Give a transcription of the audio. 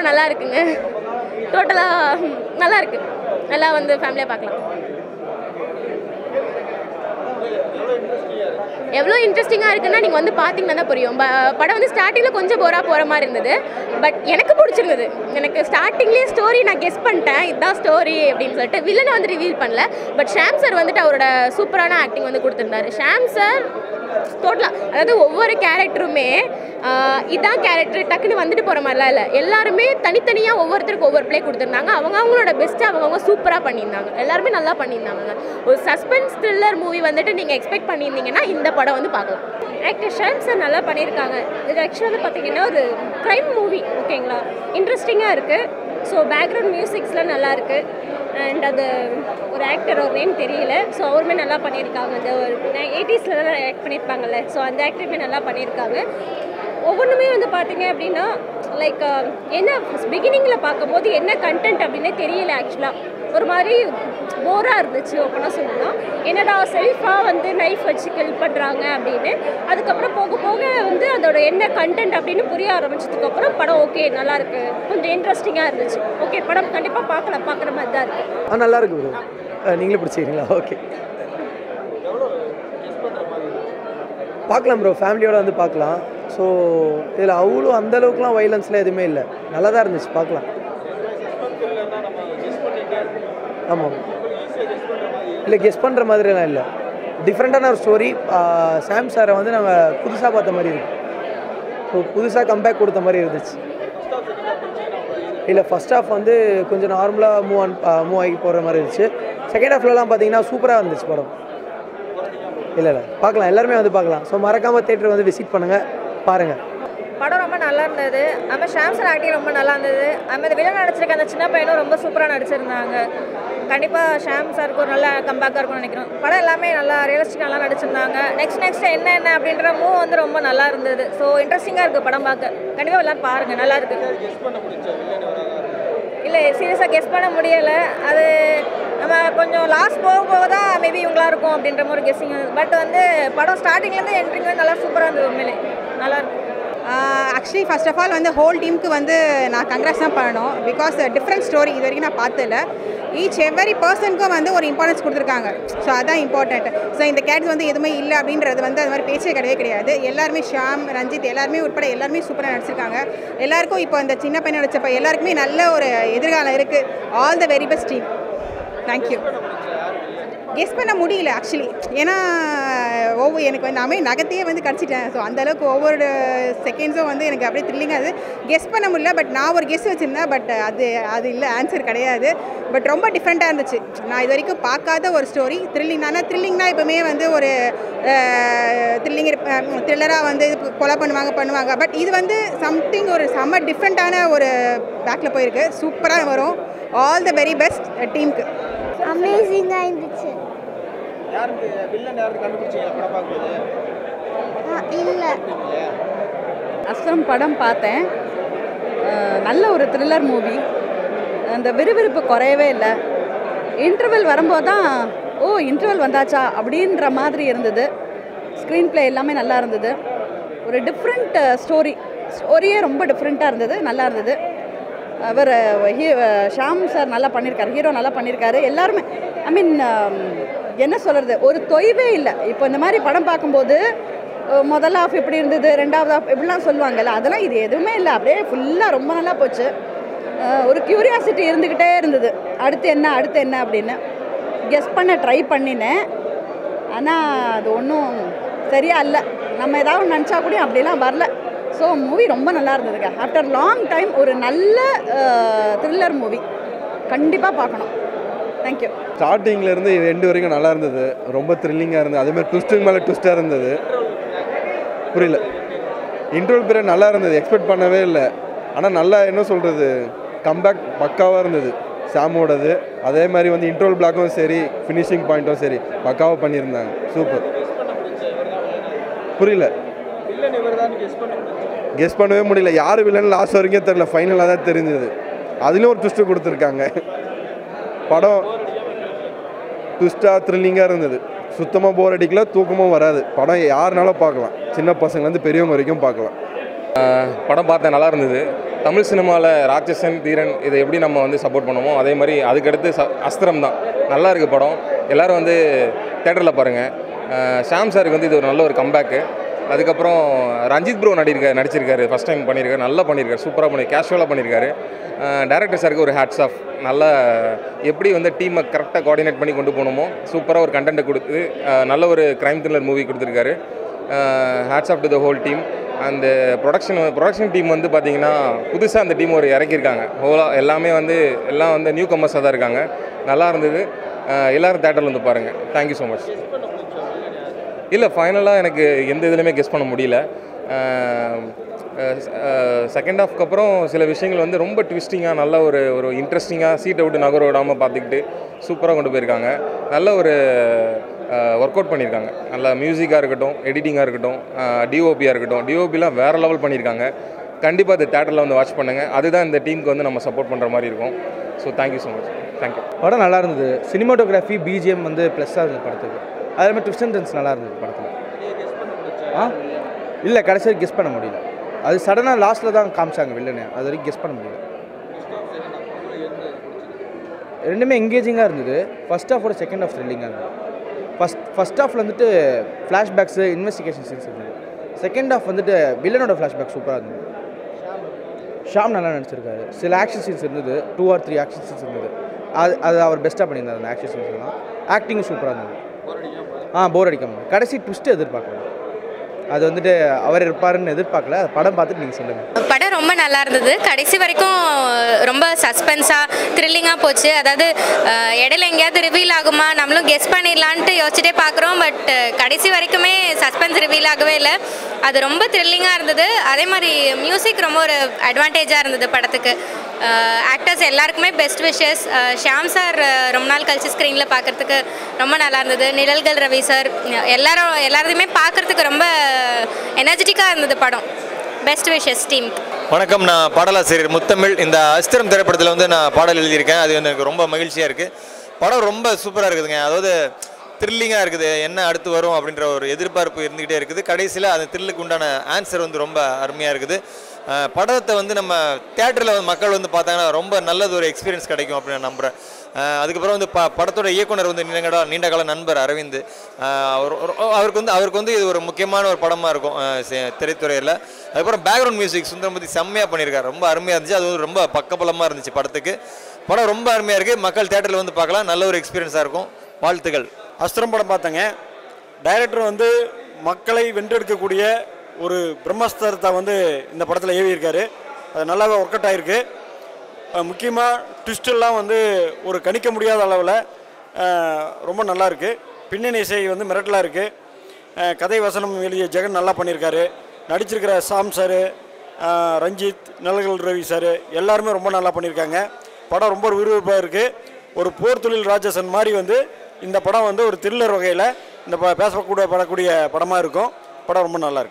நல்லா இருக்குங்க. டோட்டலாக நல்லா இருக்கு. நல்லா வந்து ஃபேமிலியாக பார்க்கலாம். எவ்வளோ இன்ட்ரெஸ்டிங்காக இருக்குன்னா நீங்கள் வந்து பார்த்தீங்கன்னா தான் புரியும். படம் வந்து ஸ்டார்டிங்கில் கொஞ்சம் போராக போகிற மாதிரி இருந்தது. பட் எனக்கு பிடிச்சிருந்தது. எனக்கு ஸ்டார்டிங்லேயே ஸ்டோரி நான் கெஸ் பண்ணிட்டேன், இதுதான் ஸ்டோரி அப்படின்னு சொல்லிட்டு. வில்லனை வந்து ரிவீல் பண்ணல. பட் ஷாம் சார் வந்துட்டு அவரோட சூப்பரான ஆக்டிங் வந்து கொடுத்துருந்தாரு. ஷாம் சார் டோட்டலாக, அதாவது ஒவ்வொரு கேரக்டருமே இதான் கேரக்டர் டக்குன்னு வந்துட்டு போகிற மாதிரிலாம் இல்லை. எல்லாருமே தனித்தனியாக ஒவ்வொருத்தருக்கு ஒவ்வொரு ப்ளே கொடுத்துருந்தாங்க. அவங்களோட பெஸ்ட்டை அவங்கவுங்க சூப்பராக பண்ணியிருந்தாங்க. எல்லாருமே நல்லா பண்ணியிருந்தாங்க. ஒரு சஸ்பென்ஸ் த்ரில்லர் மூவி வந்துட்டு நீங்கள் எக்ஸ்பெக்ட் பண்ணியிருந்தீங்கன்னா இந்த படம் வந்து பார்க்கலாம். ஆக்டர் ஷாம் சார் நல்லா பண்ணியிருக்காங்க. இது ஆக்சுவலாக பார்த்தீங்கன்னா ஒரு க்ரைம் மூவி, ஓகேங்களா? இன்ட்ரெஸ்டிங்காக இருக்குது. ஸோ பேக்ரவுண்ட் மியூசிக்ஸ்லாம் நல்லா இருக்குது. அண்ட் அது ஒரு ஆக்டர் ஒரு நேம் தெரியல. ஸோ அவருமே நல்லா பண்ணியிருக்காங்க. அந்த ஒரு 80sலாம் ஆக்ட் பண்ணியிருப்பாங்கல்ல, ஸோ அந்த ஆக்டருமே நல்லா பண்ணியிருக்காங்க. ஒவ்வொன்றுமே வந்து பார்த்தீங்க அப்படின்னா லைக் என்ன பிகினிங்கில் பார்க்கும்போது என்ன கண்டென்ட் அப்படின்னே தெரியல. ஆக்சுவலாக ஒரு மாதிரி போராக இருந்துச்சு ஓப்பனாக சொல்லணும்னா. என்னடா செல்ஃபாக வந்து நைஃப் வச்சு கில் பண்ணுறாங்க அப்படின்னு. அதுக்கப்புறம் போக போக வந்து அதோட என்ன கண்டென்ட் அப்படின்னு புரிய ஆரம்பிச்சதுக்கப்புறம் படம் ஓகே நல்லாயிருக்கு, கொஞ்சம் இன்ட்ரெஸ்டிங்காக இருந்துச்சு. ஓகே, படம் கண்டிப்பாக பார்க்குற மாதிரி தான் இருக்குது. நல்லா இருக்கு ப்ரோ. நீங்களே பிடிச்சிக்கிறீங்களா? ஓகே, பார்க்கலாம் ப்ரோ. ஃபேமிலியோடு வந்து பார்க்கலாம். ஸோ இதில் அவ்வளோ அந்தளவுக்குலாம் வைலன்ஸ்லாம் எதுவுமே இல்லை. நல்லா தான் இருந்துச்சு, பார்க்கலாம். ஆமாம், இல்லை கெஸ் பண்ணுற மாதிரிலாம் இல்லை. டிஃப்ரெண்ட்டான ஒரு ஸ்டோரி. சாம் சாரை வந்து நாங்கள் புதுசாக பார்த்த மாதிரி இருக்கு. ஸோ புதுசாக கம்பேக் கொடுத்த மாதிரி இருந்துச்சு. இல்லை ஃபஸ்ட் ஹாஃப் வந்து கொஞ்சம் நார்மலாக மூவ் ஆகி போகிற மாதிரி இருந்துச்சு. செகண்ட் ஹாஃப்லலாம் பார்த்தீங்கன்னா சூப்பராக இருந்துச்சு படம். இல்லை பார்க்கலாம், எல்லாருமே வந்து பார்க்கலாம். ஸோ மறக்காமல் தேட்டர் வந்து விசிட் பண்ணுங்கள், பாருங்கள். படம் ரொம்ப நல்லா இருந்தது. அதுமாதிரி ஷாம் சார் ஆக்டிங் ரொம்ப நல்லா இருந்தது. அதுமாதிரி இந்த வில்லன் நடிச்சிருக்க அந்த சின்ன பையனும் ரொம்ப சூப்பராக நடிச்சிருந்தாங்க. கண்டிப்பாக ஷாம் சாருக்கு ஒரு நல்ல கம்பேக்காக இருக்கும்னு நினைக்கிறோம். படம் எல்லாமே நல்லா ரியலிஸ்டிக் நல்லா நடிச்சிருந்தாங்க. நெக்ஸ்ட் என்ன அப்படின்ற மூவ் வந்து ரொம்ப நல்லா இருந்தது. ஸோ இன்ட்ரெஸ்டிங்காக இருக்குது படம் பார்க்க. கண்டிப்பாக எல்லோரும் பாருங்கள், நல்லா இருக்குது. இல்லை சீரியஸாக கெஸ் பண்ண முடியலை. அது நம்ம கொஞ்சம் லாஸ்ட் போக தான் மேபி இவங்களா இருக்கும் அப்படின்ற மாதிரி கெஸ்ஸிங். பட் வந்து படம் ஸ்டார்டிங்லேருந்து என்ட்ரிங் வந்து நல்லா சூப்பராக இருந்தது. உண்மையிலே நல்லாயிருக்கும். ஆக்சுவலி ஃபர்ஸ்ட் ஆஃப் ஆல் வந்து ஹோல் டீமுக்கு வந்து நான் கங்க்ராட்ஸ் தான் பண்ணணும். பிகாஸ் டிஃப்ரெண்ட் ஸ்டோரி இது வரைக்கும் நான் பார்த்ததில்ல. ஈச் எவரி பர்சனுக்கும் வந்து ஒரு இம்பார்ட்டன்ஸ் கொடுத்துருக்காங்க. ஸோ அதுதான் இம்பார்ட்டண்ட். ஸோ இந்த கேரக்டர் வந்து எதுவுமே இல்லை அப்படின்றது வந்து அது மாதிரி பேச்சே கிடையாது. எல்லாருமே ஷாம், ரஞ்சித் எல்லாருமே உட்பட எல்லாருமே சூப்பராக நடிச்சிருக்காங்க. எல்லாருக்கும் இப்போ இந்த சின்ன பையன் நடிச்சப்போ எல்லாருக்குமே நல்ல ஒரு எதிர்காலம் இருக்குது. All the very best team. Thank you. Guess பண்ண முடியல ஆக்சுவலி. ஏன்னா எனக்கு வந்து நாமே நகத்தையே வந்து கிடச்சிட்டேன். ஸோ அந்தளவுக்கு ஒவ்வொரு செகண்ட்ஸும் வந்து எனக்கு அப்படியே த்ரில்லிங்காக அது கெஸ் பண்ண முடியல. பட் நான் ஒரு கெஸ் வச்சுருந்தேன். பட் அது இல்லை, ஆன்சர் கிடையாது. பட் ரொம்ப டிஃப்ரெண்ட்டாக இருந்துச்சு. நான் இது வரைக்கும் பார்க்காத ஒரு ஸ்டோரி. த்ரில்லிங்னா எப்போவுமே வந்து ஒரு த்ரில்லராக வந்து கொலை பண்ணுவாங்க. பட் இது வந்து சம்திங் ஒரு செம்ம டிஃப்ரெண்ட்டான ஒரு பேக்கில் போயிருக்கு. சூப்பராக வரும். ஆல் த வெரி பெஸ்ட் டீமுக்கு. அமேசிங்காக இருந்துச்சு. இல்லை அஸ்ரம் படம் பார்த்தேன். நல்ல ஒரு த்ரில்லர் மூவி. அந்த விறுவிறுப்பு குறையவே இல்லை. இன்டர்வல் வரும்போது தான் இன்டர்வல் வந்தாச்சா அப்படின்ற மாதிரி இருந்தது. ஸ்க்ரீன் ப்ளே எல்லாமே நல்லா இருந்தது. ஒரு டிஃப்ரெண்ட் ஸ்டோரியே ரொம்ப டிஃப்ரெண்ட்டாக இருந்தது, நல்லா இருந்தது. அவர் ஷாம் சார் நல்லா பண்ணியிருக்காரு, ஹீரோ நல்லா பண்ணியிருக்காரு. எல்லாருமே ஐ மீன் என்ன சொல்கிறது, ஒரு தொய்வே இல்லை. இப்போ இந்த மாதிரி படம் பார்க்கும்போது முதல் ஹாஃப் எப்படி இருந்தது, ரெண்டாவது ஹாஃப் எப்படிலாம் சொல்லுவாங்கல்ல, அதெல்லாம் இது எதுவுமே இல்லை. அப்படியே ஃபுல்லாக ரொம்ப நல்லா போச்சு. ஒரு க்யூரியாசிட்டி இருந்துக்கிட்டே இருந்தது, அடுத்து என்ன அப்படின்னு. கெஸ் பண்ண ட்ரை பண்ணினேன். ஆனால் அது ஒன்றும் சரியாக இல்லை. நம்ம ஏதாவது நினச்சா கூட அப்படிலாம் வரல. ஸோ மூவி ரொம்ப நல்லா இருந்ததுங்க. ஆஃப்டர் லாங் டைம் ஒரு நல்ல த்ரில்லர் மூவி, கண்டிப்பாக பார்க்கணும். தேங்க்யூ. ஸ்டார்டிங்லேருந்து எண்டு வரைக்கும் நல்லா இருந்தது. ரொம்ப த்ரில்லிங்காக இருந்தது. அதேமாதிரி ட்விஸ்ட்டுக்கு மேலே ட்விஸ்ட்டாக இருந்தது. புரியல, இன்டர்வல் பீரியட் நல்லா இருந்தது, எக்ஸ்பெக்ட் பண்ணவே இல்லை. ஆனால் நல்லா என்ன சொல்கிறது, கம்பேக் பக்காவாக இருந்தது சாமோடது. அதே மாதிரி வந்து இன்டர்வல் பிளாக்கும் சரி, ஃபினிஷிங் பாயிண்ட்டும் சரி பக்காவாக பண்ணியிருந்தாங்க. சூப்பர். புரியல, கெஸ் பண்ணவே முடியல. யார் வில்லன்னு லாஸ்ட் வரைக்கும் தெரியல, ஃபைனலாக தான் தெரிஞ்சது. அதுலேயும் ஒரு ட்விஸ்ட்டு கொடுத்துருக்காங்க. படம் ட்விஸ்ட்டாக த்ரில்லிங்காக இருந்தது. சுத்தமாக போர் அடிக்கல, தூக்கமும் வராது. படம் யாருனாலும் பார்க்கலாம், சின்ன பசங்கள்லேருந்து பெரியவங்க வரைக்கும் பார்க்கலாம். படம் பார்த்தேன், நல்லா இருந்தது. தமிழ் சினிமாவில் ராட்சசன் தீரன் இதை எப்படி நம்ம வந்து சப்போர்ட் பண்ணுமோ அதே மாதிரி அதுக்கடுத்து அஸ்திரம் தான். நல்லா இருக்குது படம், எல்லோரும் வந்து தேட்டரில் பாருங்கள். ஷாம் சாருக்கு வந்து இது ஒரு நல்ல ஒரு கம்பேக்கு. அதுக்கப்புறம் ரஞ்சித் ப்ரோ நடிச்சிருக்காரு, ஃபஸ்ட் டைம் பண்ணியிருக்காரு, நல்லா பண்ணியிருக்காரு, சூப்பராக கேஷுவலாக பண்ணியிருக்காரு. டைரக்டர் சாருக்கு ஒரு ஹேட்ஸ் ஆஃப். நல்லா எப்படி வந்து டீமை கரெக்டாக கோஆர்டினேட் பண்ணி கொண்டு போகணுமோ சூப்பராக ஒரு கண்டென்ட்டை கொடுத்து நல்ல ஒரு க்ரைம் த்ரில்லர் மூவி கொடுத்துருக்காரு. Hats off to the whole team. அந்த ப்ரொடக்ஷன் டீம் வந்து பார்த்திங்கன்னா புதுசாக அந்த டீம் ஒரு இறக்கியிருக்காங்க. ஹோலாக எல்லாமே வந்து எல்லாம் வந்து நியூ கம்மர்ஸாக தான் இருக்காங்க. நல்லா இருந்தது. எல்லோரும் தேட்டரில் வந்து பாருங்கள். Thank you so much. இல்லை, ஃபைனலாக எனக்கு எந்த இதுலையுமே கெஸ் பண்ண முடியல. செகண்ட் ஹாஃப்க்கு அப்புறம் சில விஷயங்கள் வந்து ரொம்ப ட்விஸ்டிங்காக நல்ல ஒரு இன்ட்ரெஸ்டிங்காக சீட்டை விட்டு நகர விடாமல் பார்த்துக்கிட்டு சூப்பராக கொண்டு போயிருக்காங்க. நல்ல ஒரு ஒர்க் அவுட் பண்ணியிருக்காங்க. நல்லா மியூசிக்காக இருக்கட்டும், எடிட்டிங்காக இருக்கட்டும், டிஓபியாக இருக்கட்டும், டிஓபிலாம் வேறு லெவல் பண்ணியிருக்காங்க. கண்டிப்பாக இந்த தேட்டரில் வந்து வாட்ச் பண்ணுங்கள். அதுதான் இந்த டீமுக்கு வந்து நம்ம சப்போர்ட் பண்ணுற மாதிரி இருக்கும். So thank you so much. Thank you. படம் நல்லா இருந்தது. சினிமாட்டோகிராஃபி பிஜிஎம் வந்து ப்ளஸ்ஸாக இருந்தது படத்துக்கு. அதே மாதிரி ட்விஸ்ட் அண்ட் டர்ன்ஸ் நல்லா இருந்தது படத்தில். இல்லை, கடைசி வரைக்கும் கெஸ் பண்ண முடியல. அது சடனாக லாஸ்ட்டில் தான் காமிச்சாங்க வில்லனு, அது வரைக்கும் கெஸ் பண்ண முடியல. ரெண்டுமே எங்கேஜிங்காக இருந்தது. ஃபஸ்ட் ஹாஃபோட செகண்ட் ஹாஃப் த்ரில்லிங்காக இருந்தது. ஃபஸ்ட் ஹாஃபில் வந்துட்டு ஃப்ளாஷ்பேக்ஸு, இன்வெஸ்டிகேஷன் சீன்ஸ் இருந்தது. செகண்ட் ஹாஃப் வந்துட்டு வில்லனோட ஃப்ளாஷ்பேக் சூப்பராக இருந்தது. ஷாம் நல்லா நடிச்சிருக்காரு. சில ஆக்ஷன் சீன்ஸ் இருந்தது, 2 or 3 ஆக்ஷன் சீன்ஸ் இருந்தது. அது அவர் பெஸ்ட்டாக பண்ணியிருந்தார் அந்த ஆக்ஷன் சீன்ஸ்லாம். ஆக்டிங்கும் சூப்பராக இருந்தது. போர் அடிக்காமல். கடைசி ட்விஸ்ட்டு எதிர்பார்க்கல. அது வந்துட்டு அவர் இருப்பாருன்னு எதிர்பார்க்கல. படம் பார்த்துட்டு நீங்கள் சொல்லுங்கள். படம் ரொம்ப நல்லா இருந்தது. கடைசி வரைக்கும் ரொம்ப சஸ்பென்ஸாக த்ரில்லிங்காக போச்சு. அதாவது இடையில எங்கேயாவது ரிவீல் ஆகுமா, நம்மளும் கெஸ் பண்ணிடலான்ட்டு யோசிச்சுட்டே பார்க்குறோம். பட் கடைசி வரைக்குமே சஸ்பென்ஸ் ரிவீல் ஆகவே இல்லை. அது ரொம்ப த்ரில்லிங்காக இருந்தது. அதே மாதிரி மியூசிக் ரொம்ப ஒரு அட்வான்டேஜாக இருந்தது படத்துக்கு. ஆக்டர்ஸ் எல்லாருக்குமே பெஸ்ட் விஷஸ். ஷியாம் சார் ரொம்ப நாள் கழிச்சு ஸ்க்ரீனில் பார்க்குறதுக்கு ரொம்ப நல்லா இருந்தது. நிழல்கள் ரவி சார் எல்லாரையுமே பார்க்குறதுக்கு ரொம்ப எனர்ஜெட்டிக்காக இருந்தது படம். Best wishes team. வணக்கம், நான் பாடலாசிரியர் முத்தமிழ். இந்த அஸ்திரம் திரைப்படத்தில் வந்து நான் பாடல் எழுதியிருக்கேன். அது எனக்கு ரொம்ப மகிழ்ச்சியாக இருக்குது. படம் ரொம்ப சூப்பராக இருக்குதுங்க. அதாவது த்ரில்லிங்காக இருக்குது. என்ன அடுத்து வரும் அப்படின்ற ஒரு எதிர்பார்ப்பு இருந்துக்கிட்டே இருக்குது. கடைசியில் அந்த த்ரில்லுக்கு உண்டான ஆன்சர் வந்து ரொம்ப அருமையாக இருக்குது. படத்தை வந்து நம்ம தியேட்டரில் வந்து மக்கள் வந்து பார்த்தாங்கன்னா ரொம்ப நல்லது ஒரு எக்ஸ்பீரியன்ஸ் கிடைக்கும் அப்படின்னு நான் நம்புகிறேன். அதுக்கப்புறம் வந்து படத்தோட இயக்குனர் வந்து நீண்ட கால நண்பர் அரவிந்த். அவருக்கு வந்து இது ஒரு முக்கியமான ஒரு படமாக இருக்கும் திரைத்துறையில். அதுக்கப்புறம் பேக்ரவுண்ட் மியூசிக் சுந்தரமூர்த்தி செம்மையாக பண்ணியிருக்காரு. ரொம்ப அருமையாக இருந்துச்சு. அது ரொம்ப பக்கபலமாக இருந்துச்சு படத்துக்கு. படம் ரொம்ப அருமையாக இருக்குது. மக்கள் தியேட்டரில் வந்து பார்க்கலாம். நல்ல ஒரு எக்ஸ்பீரியன்ஸாக இருக்கும். வாழ்த்துக்கள். அஸ்திரம் படம் பார்த்தேங்க. டைரக்டர் வந்து மக்களை வென்றெடுக்கக்கூடிய ஒரு பிரம்மஸ்திரத்தை வந்து இந்த படத்தில் ஏவியிருக்காரு. அது நல்லாவே ஒர்க் அவுட் ஆகிருக்கு. முக்கியமாக ட்விஸ்டெல்லாம் வந்து ஒரு கணிக்க முடியாத அளவில் ரொம்ப நல்லாயிருக்கு. பின்னணி இசை வந்து மிரட்டலாக இருக்குது. கதை வசனம் எழுதிய ஜெகன் நல்லா பண்ணியிருக்காரு. நடிச்சிருக்கிற சாம் சார், ரஞ்சித், நிழல்கள் ரவி சார் எல்லாருமே ரொம்ப நல்லா பண்ணியிருக்காங்க. படம் ரொம்ப விறுவிறுப்பாக இருக்குது. ஒரு போர் தொழில் ராட்சசன் மாதிரி வந்து இந்த படம் வந்து ஒரு த்ரில்லர் வகையில் இந்த படக்கூடிய படமாக இருக்கும். படம் ரொம்ப நல்லாயிருக்கு.